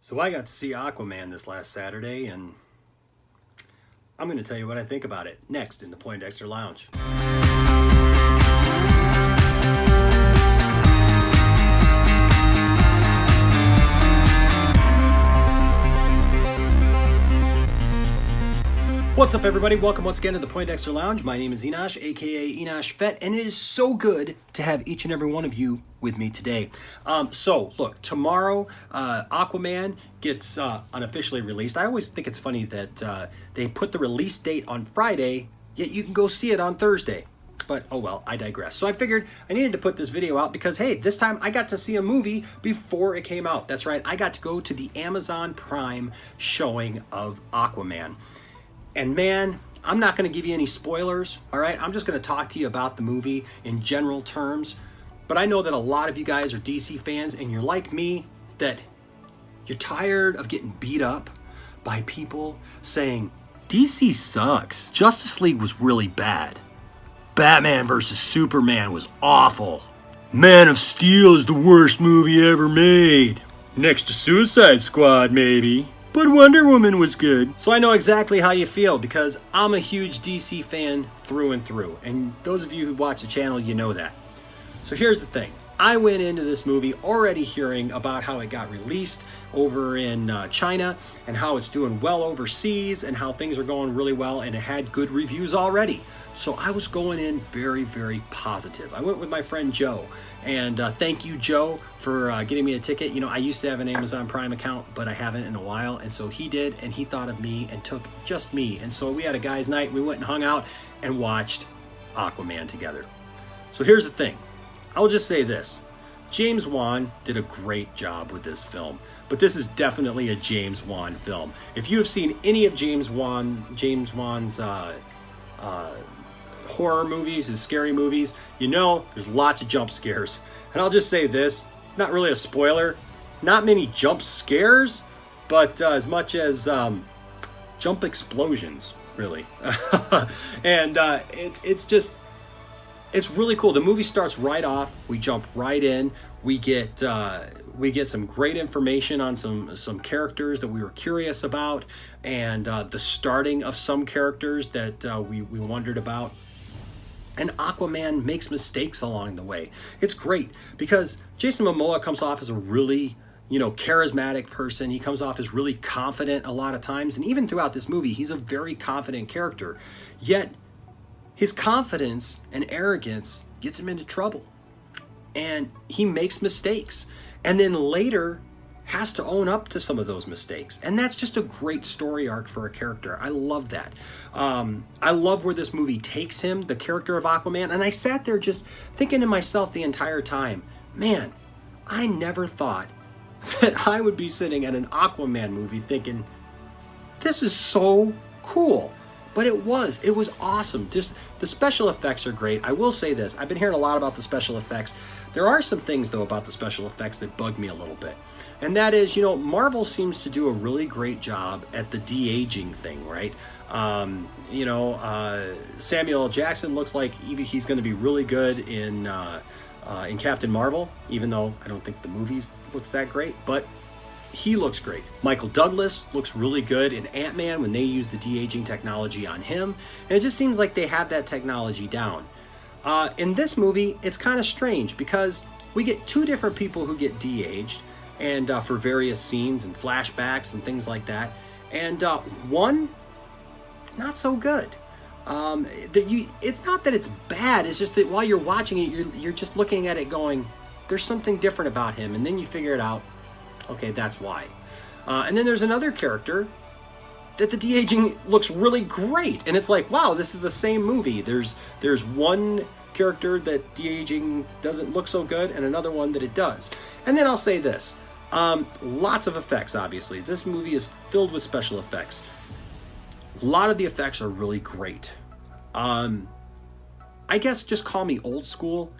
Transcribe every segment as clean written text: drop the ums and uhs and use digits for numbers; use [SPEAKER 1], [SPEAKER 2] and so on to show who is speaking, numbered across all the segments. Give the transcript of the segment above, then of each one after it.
[SPEAKER 1] So I got to see Aquaman this last Saturday, and I'm going to tell you what I think about it next in the Poindexter Lounge. What's up, everybody? Welcome once again to the Poindexter Lounge. My name is Enosh, aka Enosh Fett, and it is so good to have each and every one of you with me today. So, look, tomorrow Aquaman gets unofficially released. I always think it's funny that they put the release date on Friday, yet you can go see it on Thursday. But, oh well, I digress. So I figured I needed to put this video out because, hey, this time I got to see a movie before it came out. That's right, I got to go to the Amazon Prime showing of Aquaman. And man, I'm not going to give you any spoilers, all right? I'm just going to talk to you about the movie in general terms. But I know that a lot of you guys are DC fans, and you're like me, that you're tired of getting beat up by people saying, DC sucks. Justice League was really bad. Batman vs. Superman was awful. Man of Steel is the worst movie ever made. Next to Suicide Squad, maybe. But Wonder Woman was good. So I know exactly how you feel because I'm a huge DC fan through and through. And those of you who watch the channel, you know that. So here's the thing. I went into this movie already hearing about how it got released over in China and how it's doing well overseas and how things are going really well, and it had good reviews already. So I was going in very, very positive. I went with my friend Joe, and thank you, Joe, for getting me a ticket. You know, I used to have an Amazon Prime account, but I haven't in a while, and so he did, and he thought of me and took just me. And so we had a guys' night. We went and hung out and watched Aquaman together. So here's the thing. I'll just say this. James Wan did a great job with this film, but this is definitely a James Wan film. If you have seen any of James Wan's horror movies, his scary movies, you know there's lots of jump scares. And I'll just say this, not really a spoiler, not many jump scares, but as much as jump explosions, really. And it's really cool. The movie starts right off. We jump right in. We get some great information on some characters that we were curious about, and the starting of some characters that we wondered about. And Aquaman makes mistakes along the way. It's great because Jason Momoa comes off as a really, charismatic person. He comes off as really confident a lot of times, and even throughout this movie, he's a very confident character. Yet his confidence and arrogance gets him into trouble, and he makes mistakes, and then later has to own up to some of those mistakes. And that's just a great story arc for a character. I love that. I love where this movie takes him, the character of Aquaman. And I sat there just thinking to myself the entire time, man, I never thought that I would be sitting at an Aquaman movie thinking, this is so cool. But it was awesome. Just the special effects are great. I will say this, I've been hearing a lot about the special effects. There are some things though about the special effects that bug me a little bit. And that is, Marvel seems to do a really great job at the de-aging thing, right? Samuel L. Jackson looks like he's going to be really good in Captain Marvel, even though I don't think the movies looks that great, but he looks great. Michael Douglas looks really good in Ant-Man when they use the de-aging technology on him. And it just seems like they have that technology down. In this movie, it's kind of strange because we get two different people who get de-aged, and for various scenes and flashbacks and things like that. And one, not so good. It's not that it's bad, it's just that while you're watching it, you're just looking at it going, there's something different about him. And then you figure it out. Okay, that's why. And then there's another character that the de-aging looks really great. And it's like, wow, this is the same movie. There's one character that de-aging doesn't look so good and another one that it does. And then I'll say this. Lots of effects, obviously. This movie is filled with special effects. A lot of the effects are really great. I guess just call me old school.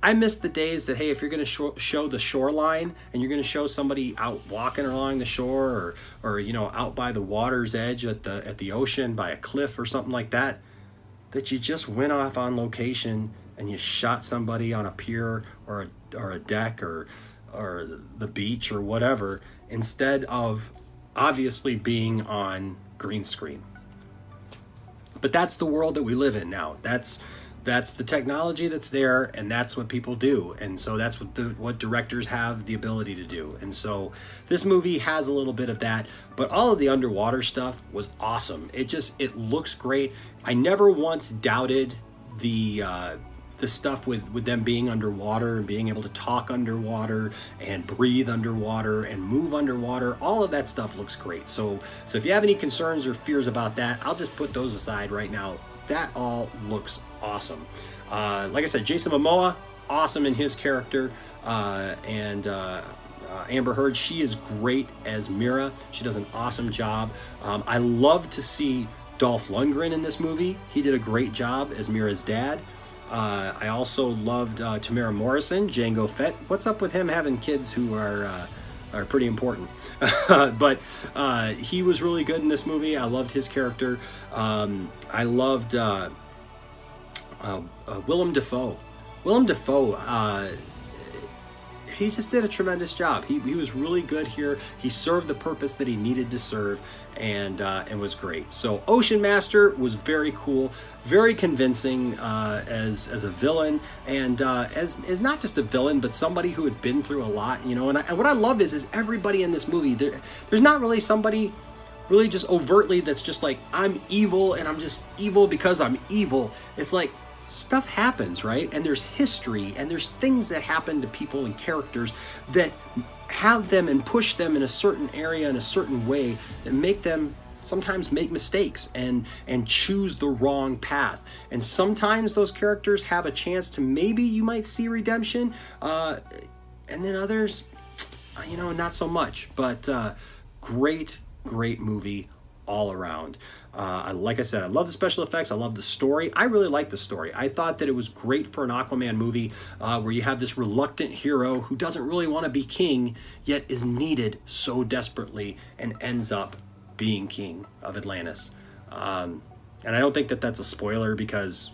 [SPEAKER 1] I miss the days that, hey, if you're going to show the shoreline and you're going to show somebody out walking along the shore or out by the water's edge at the ocean by a cliff or something like that you just went off on location and you shot somebody on a pier or a deck or the beach or whatever, instead of obviously being on green screen. But that's the world that we live in now. That's the technology that's there, and that's what people do. And so that's what directors have the ability to do. And so this movie has a little bit of that, but all of the underwater stuff was awesome. It looks great. I never once doubted the stuff with them being underwater and being able to talk underwater and breathe underwater and move underwater. All of that stuff looks great. So if you have any concerns or fears about that, I'll just put those aside right now. That all looks awesome. Like I said, Jason Momoa, awesome in his character. And Amber Heard, she is great as Mira. She does an awesome job. I love to see Dolph Lundgren in this movie. He did a great job as Mira's dad. I also loved Tamara Morrison, Jango Fett. What's up with him having kids who are pretty important? But he was really good in this movie. I loved his character. I loved Willem Dafoe. Willem Dafoe, he just did a tremendous job. He was really good here. He served the purpose that he needed to serve, and was great. So Ocean Master was very cool, very convincing as a villain, and as not just a villain, but somebody who had been through a lot, you know. And what I love is everybody in this movie. There's not really somebody really just overtly that's just like, I'm evil and I'm just evil because I'm evil. It's like, stuff happens, right? And there's history, and there's things that happen to people and characters that have them and push them in a certain area in a certain way that make them sometimes make mistakes and choose the wrong path. And sometimes those characters have a chance to, maybe you might see redemption, and then others, you know, not so much. But great movie all around. Like I said, I love the special effects. I love the story. I really like the story. I thought that it was great for an Aquaman movie, where you have this reluctant hero who doesn't really want to be king, yet is needed so desperately and ends up being king of Atlantis. And I don't think that that's a spoiler, because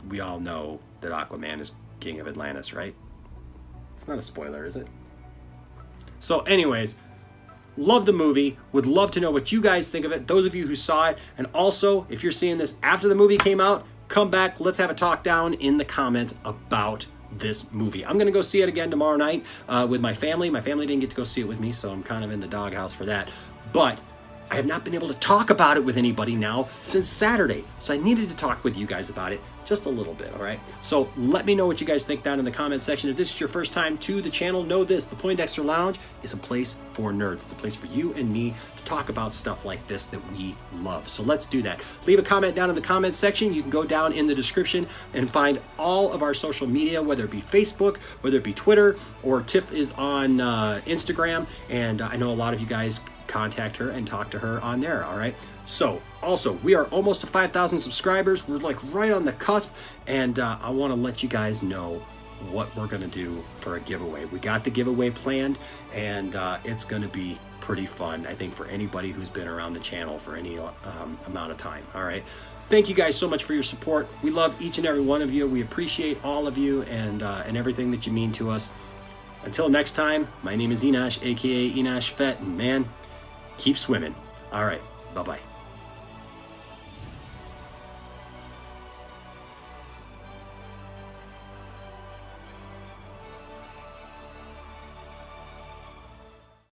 [SPEAKER 1] we all know that Aquaman is king of Atlantis, right? It's not a spoiler, is it? So anyways, love the movie. Would love to know what you guys think of it, those of you who saw it. And also, if you're seeing this after the movie came out, come back. Let's have a talk down in the comments about this movie. I'm going to go see it again tomorrow night with my family. My family didn't get to go see it with me, so I'm kind of in the doghouse for that. But I have not been able to talk about it with anybody now since Saturday. So I needed to talk with you guys about it just a little bit, all right? So let me know what you guys think down in the comment section. If this is your first time to the channel, know this: the Poindexter Lounge is a place for nerds. It's a place for you and me to talk about stuff like this that we love. So let's do that. Leave a comment down in the comment section. You can go down in the description and find all of our social media, whether it be Facebook, whether it be Twitter, or Tiff is on Instagram. And I know a lot of you guys contact her and talk to her on there, all right? So also, we are almost to 5,000 subscribers. We're like right on the cusp, and I want to let you guys know what we're going to do for a giveaway. We got the giveaway planned, and it's going to be pretty fun, I think, for anybody who's been around the channel for any amount of time, all right? Thank you guys so much for your support. We love each and every one of you. We appreciate all of you and everything that you mean to us. Until next time, my name is Enosh, aka Enosh Fett, and man, keep swimming. All right, bye-bye.